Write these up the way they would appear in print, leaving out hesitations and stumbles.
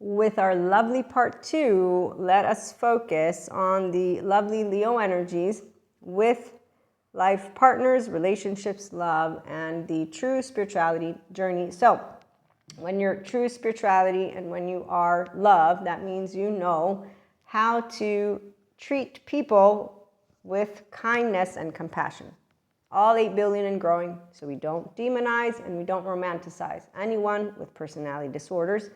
with our lovely part 2, let us focus on the lovely Leo energies with life partners, relationships, love, and the true spirituality journey. So when you're true spirituality and when you are love, that means you know how to treat people with kindness and compassion. All 8 billion and growing, so we don't demonize and we don't romanticize anyone with personality disorders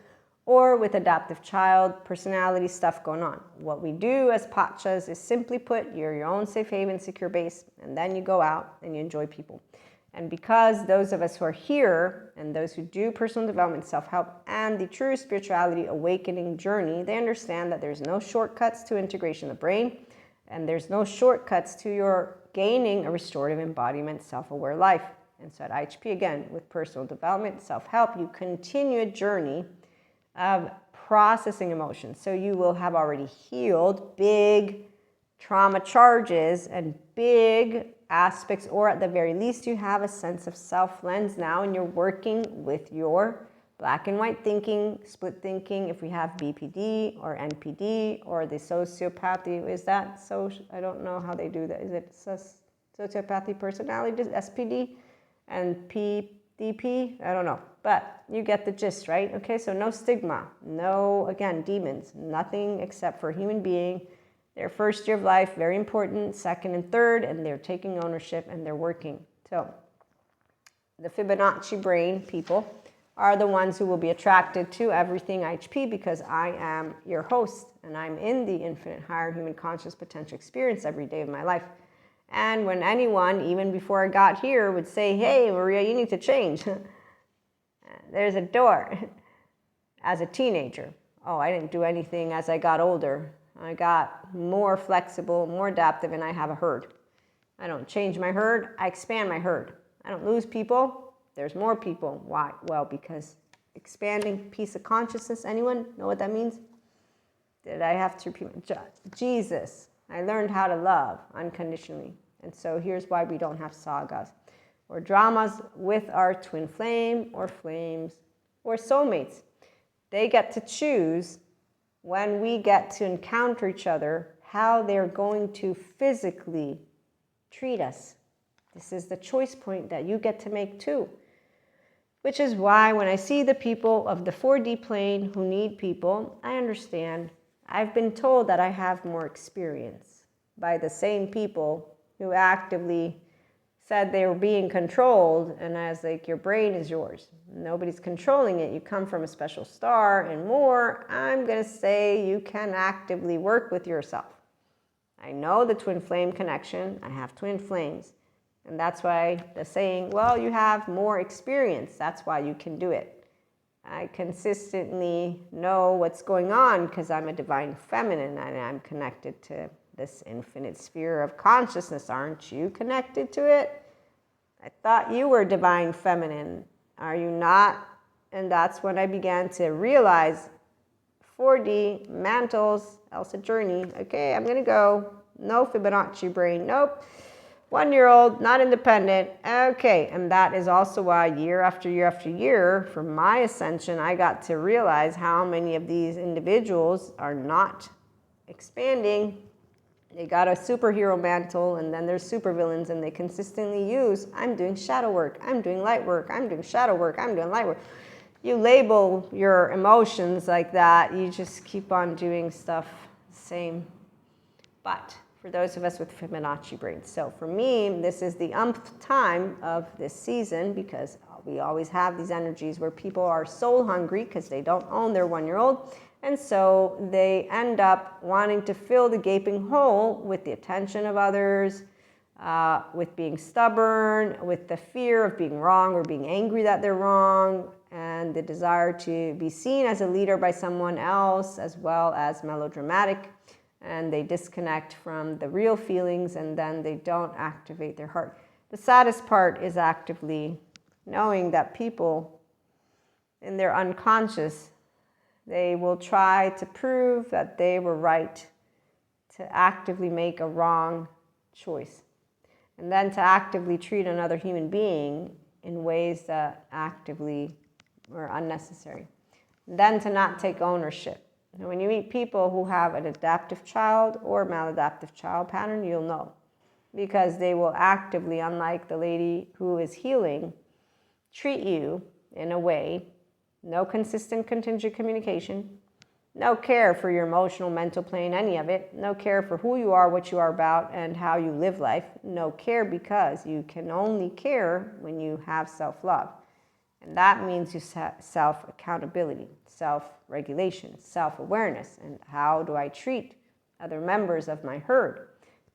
or with adaptive child personality stuff going on. What we do as Pachas is simply put, you're your own safe haven, secure base, and then you go out and you enjoy people. And because those of us who are here and those who do personal development, self-help, and the true spirituality awakening journey, they understand that there's no shortcuts to integration of the brain, and there's no shortcuts to your gaining a restorative embodiment, self-aware life. And so at IHP, again, with personal development, self-help, you continue a journey of processing emotions. So you will have already healed big trauma charges and big aspects, or at the very least you have a sense of self-lens now and you're working with your black and white thinking, split thinking, if we have BPD or NPD or the sociopathy. Is that so? I don't know how they do that. Is it sociopathy personality, SPD and PDP? I don't know, but you get the gist, right? Okay, so no stigma, no, again, demons, nothing except for a human being. Their first year of life, very important, second and third, and they're taking ownership and they're working. So the Fibonacci brain people are the ones who will be attracted to everything IHP because I am your host and I'm in the infinite higher human conscious potential experience every day of my life. And when anyone, even before I got here, would say, hey, Maria, you need to change. There's a door. As a teenager, oh, I didn't do anything as I got older. I got more flexible, more adaptive, and I have a herd. I don't change my herd, I expand my herd. I don't lose people, there's more people. Why? Well, because expanding piece of consciousness, anyone know what that means? Did I have to repeat? Jesus, I learned how to love unconditionally. And so here's why we don't have sagas or dramas with our twin flame or flames or soulmates. They get to choose when we get to encounter each other, how they're going to physically treat us. This is the choice point that you get to make too. Which is why when I see the people of the 4D plane who need people, I understand. I've been told that I have more experience by the same people who actively said they were being controlled, and I was like, your brain is yours. Nobody's controlling it. You come from a special star and more. I'm going to say you can actively work with yourself. I know the twin flame connection. I have twin flames. And that's why the saying, well, you have more experience. That's why you can do it. I consistently know what's going on because I'm a divine feminine and I'm connected to this infinite sphere of consciousness. Aren't you connected to it? I thought you were divine feminine. Are you not? And that's when I began to realize 4D, mantles, Elsa journey. Okay, I'm going to go. No Fibonacci brain. Nope. 1-year-old, not independent. Okay, and that is also why year after year after year, from my ascension, I got to realize how many of these individuals are not expanding. They got a superhero mantle, and then there's supervillains, and they consistently use, I'm doing shadow work, I'm doing light work, I'm doing shadow work, I'm doing light work. You label your emotions like that, you just keep on doing stuff the same. But for those of us with Fibonacci brains, so for me, this is the umpth time of this season because we always have these energies where people are soul hungry because they don't own their 1-year-old. And so they end up wanting to fill the gaping hole with the attention of others, with being stubborn, with the fear of being wrong or being angry that they're wrong, and the desire to be seen as a leader by someone else, as well as melodramatic. And they disconnect from the real feelings, and then they don't activate their heart. The saddest part is actively knowing that people in their unconscious, they will try to prove that they were right, to actively make a wrong choice, and then to actively treat another human being in ways that actively were unnecessary. than to not take ownership. And when you meet people who have an adaptive child or maladaptive child pattern, you'll know. Because they will actively, unlike the lady who is healing, treat you in a way, no consistent contingent communication, no care for your emotional, mental plane, any of it, no care for who you are, what you are about, and how you live life, no care because you can only care when you have self-love. And that means you self-accountability, self-regulation, self-awareness, and how do I treat other members of my herd?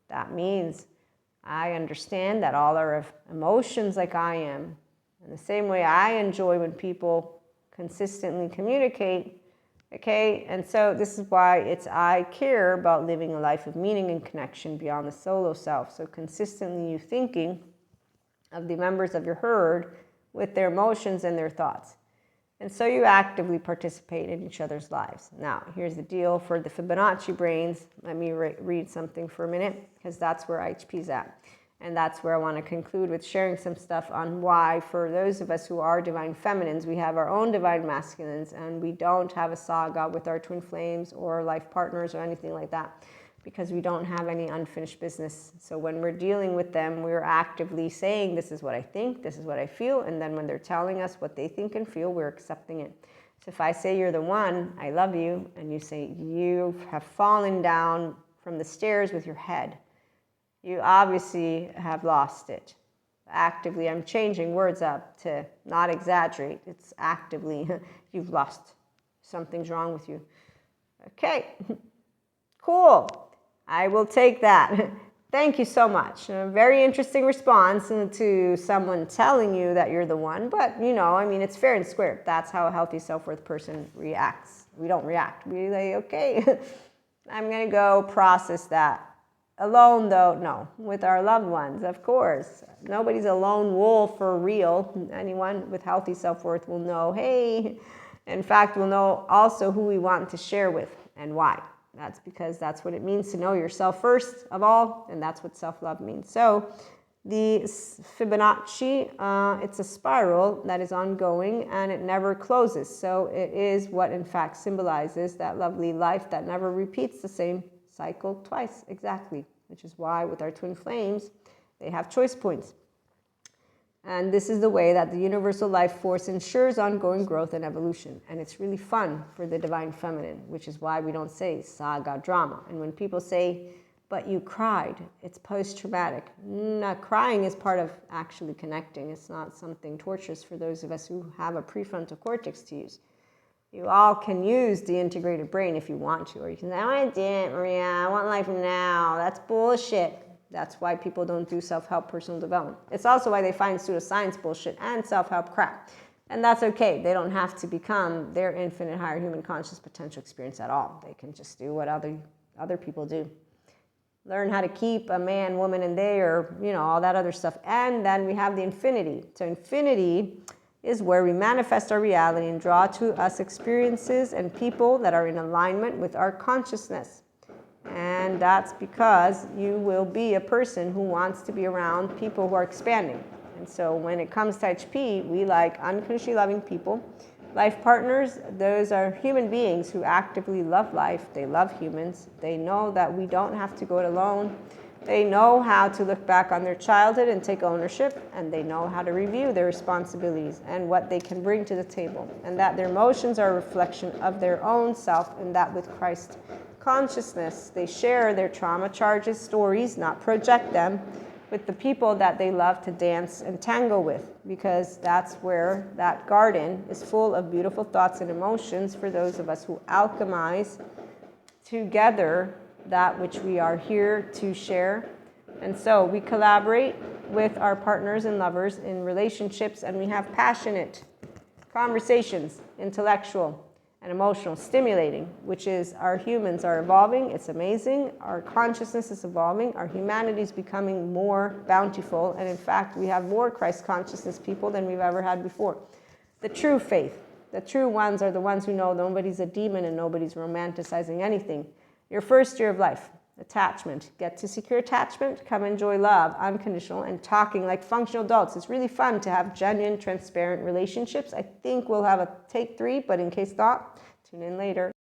That means I understand that all are of emotions like I am. In the same way I enjoy when people consistently communicate, okay? And so this is why I care about living a life of meaning and connection beyond the solo self. So consistently you thinking of the members of your herd with their emotions and their thoughts. And so you actively participate in each other's lives. Now, here's the deal for the Fibonacci brains. Let me read something for a minute, because that's where IHP is at. And that's where I want to conclude with sharing some stuff on why, for those of us who are divine feminines, we have our own divine masculines, and we don't have a saga with our twin flames or life partners or anything like that, because we don't have any unfinished business. So when we're dealing with them, we're actively saying, this is what I think, this is what I feel, and then when they're telling us what they think and feel, we're accepting it. So if I say you're the one, I love you, and you say you have fallen down from the stairs with your head, you obviously have lost it. Actively, I'm changing words up to not exaggerate. It's actively, you've lost. Something's wrong with you. Okay, cool. I will take that. Thank you so much. A very interesting response to someone telling you that you're the one, but you know, I mean, it's fair and square. That's how a healthy self-worth person reacts. We don't react. We say, okay, I'm going to go process that. Alone though, no. With our loved ones, of course. Nobody's a lone wolf for real. Anyone with healthy self-worth will know, hey, in fact, will know also who we want to share with and why. That's because that's what it means to know yourself first of all, and that's what self-love means. So the Fibonacci, it's a spiral that is ongoing and it never closes. So it is what in fact symbolizes that lovely life that never repeats the same cycle twice exactly, which is why with our twin flames, they have choice points. And this is the way that the universal life force ensures ongoing growth and evolution. And it's really fun for the divine feminine, which is why we don't say saga drama. And when people say, but you cried, it's post-traumatic. Not crying is part of actually connecting. It's not something torturous for those of us who have a prefrontal cortex to use. You all can use the integrated brain if you want to, or you can say, I want to do it, Maria, I want life now. That's bullshit. That's why people don't do self-help personal development. It's also why they find pseudoscience bullshit and self-help crap. And that's okay. They don't have to become their infinite higher human conscious potential experience at all. They can just do what other people do. Learn how to keep a man, woman, and they, or, you know, all that other stuff. And then we have the infinity. So infinity is where we manifest our reality and draw to us experiences and people that are in alignment with our consciousness. And that's because you will be a person who wants to be around people who are expanding. And so when it comes to HP, we like unconditionally loving people. Life partners, those are human beings who actively love life. They love humans. They know that we don't have to go it alone. They know how to look back on their childhood and take ownership, and they know how to review their responsibilities and what they can bring to the table, and that their emotions are a reflection of their own self, and that with Christ consciousness, they share their trauma charges, stories, not project them, with the people that they love to dance and tango with, because that's where that garden is full of beautiful thoughts and emotions for those of us who alchemize together that which we are here to share. And so we collaborate with our partners and lovers in relationships, and we have passionate conversations, intellectual and emotional, stimulating, which is our humans are evolving. It's amazing. Our consciousness is evolving. Our humanity is becoming more bountiful. And in fact, we have more Christ consciousness people than we've ever had before. The true faith, the true ones are the ones who know nobody's a demon and nobody's romanticizing anything. Your first year of life, attachment. Get to secure attachment, come enjoy love, unconditional, and talking like functional adults. It's really fun to have genuine, transparent relationships. I think we'll have a take 3, but in case not, tune in later.